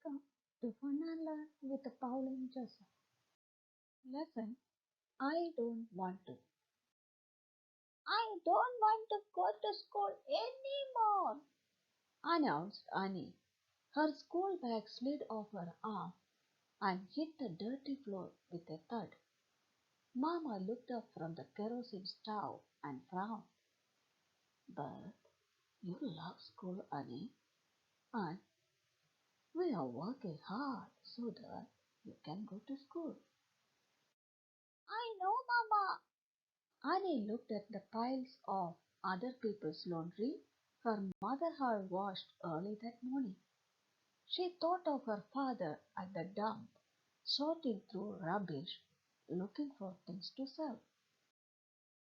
Welcome to Fun and Learn with Pauline Joseph. Lesson I don't want to. I don't want to go to school anymore, announced Annie. Her school bag slid off her arm and hit the dirty floor with a thud. Mama looked up from the kerosene stove and frowned. But you love school, Annie, and we are working hard so that you can go to school. I know, Mama. Annie looked at the piles of other people's laundry her mother had washed early that morning. She thought of her father at the dump, sorting through rubbish, looking for things to sell.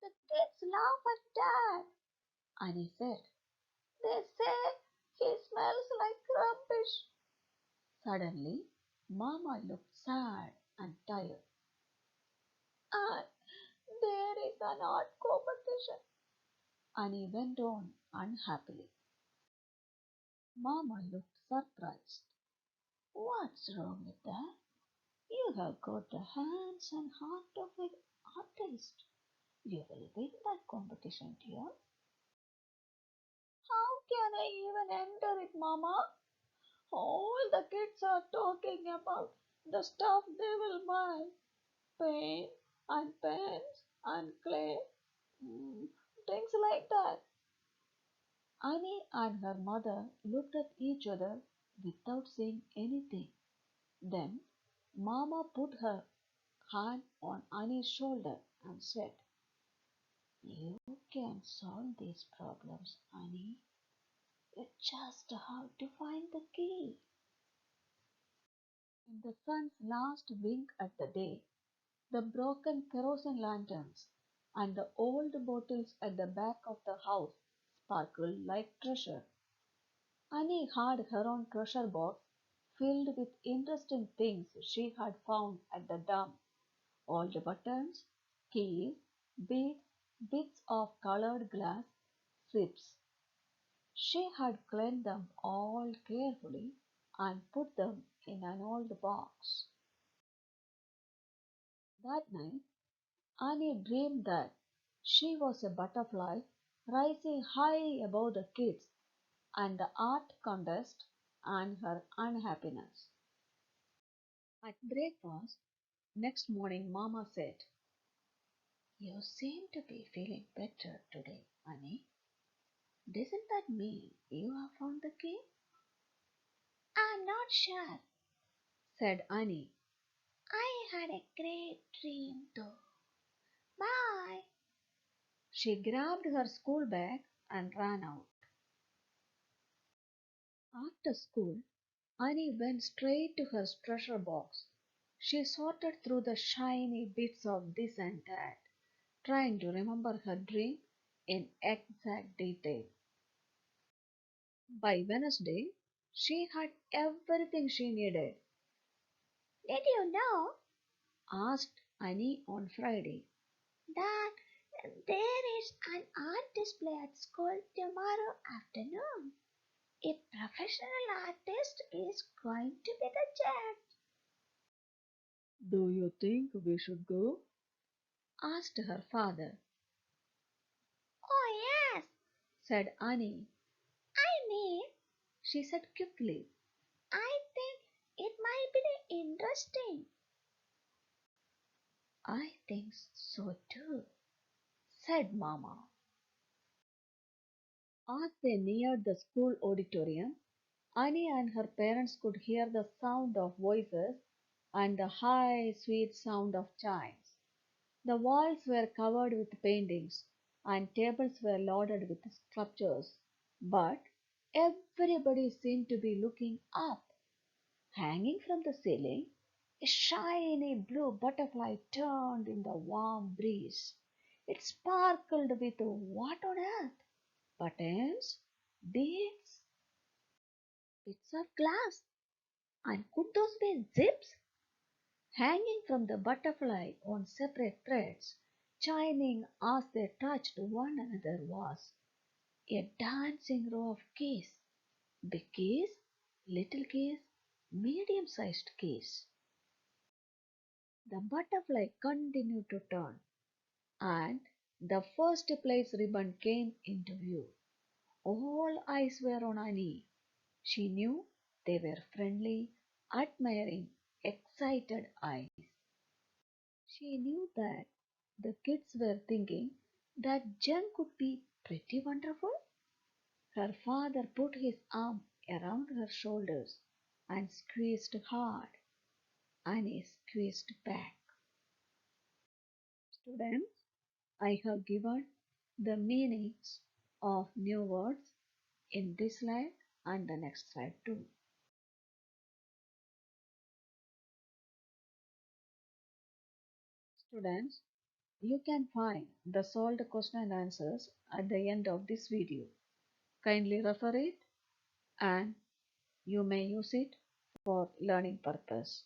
The kids laugh at Dad, Annie said. They say he smells like rubbish. Suddenly, Mama looked sad and tired. And there is an art competition, Annie went on unhappily. Mama looked surprised. What's wrong with that? You have got the hands and heart of an artist. You will win that competition, dear. How can I even enter it, Mama? All the kids are talking about the stuff they will buy. Paint and pens and clay. Mm, things like that. Annie and her mother looked at each other without saying anything. Then Mama put her hand on Annie's shoulder and said, You can solve these problems, Annie. You just have to find the key. In the sun's last wink at the day, the broken kerosene lanterns and the old bottles at the back of the house sparkled like treasure. Annie had her own treasure box filled with interesting things she had found at the dump. Old buttons, keys, beads, bits of colored glass, slips. She had cleaned them all carefully and put them in an old box. That night, Annie dreamed that she was a butterfly rising high above the kids and the art contest and her unhappiness. At breakfast next morning, Mama said, You seem to be feeling better today, Annie. Doesn't that mean you have found the key? I'm not sure, said Annie. I had a great dream though. Bye. She grabbed her school bag and ran out. After school, Annie went straight to her treasure box. She sorted through the shiny bits of this and that, trying to remember her dream in exact detail. By Wednesday, she had everything she needed. Did you know, asked Annie on Friday, that there is an art display at school tomorrow afternoon? A professional artist is going to be the judge. Do you think we should go? Asked her father. Oh, yes, said Annie. I mean, she said quickly, I think it might be interesting. I think so too, said Mamma. As they neared the school auditorium, Annie and her parents could hear the sound of voices and the high, sweet sound of chimes. The walls were covered with paintings, and tables were loaded with sculptures, but everybody seemed to be looking up. Hanging from the ceiling, a shiny blue butterfly turned in the warm breeze. It sparkled with what on earth? Buttons, beads, bits of glass. And could those be zips? Hanging from the butterfly on separate threads, chiming as they touched one another was a dancing row of keys. Big keys, little keys, medium-sized case. The butterfly continued to turn, and the first place ribbon came into view. All eyes were on Annie. She knew they were friendly, admiring, excited eyes. She knew that the kids were thinking that Jen could be pretty wonderful. Her father put his arm around her shoulders and squeezed hard. Annie squeezed back. Students, I have given the meanings of new words in this slide and the next slide too. Students, you can find the solved question and answers at the end of this video. Kindly refer it and you may use it for learning purpose.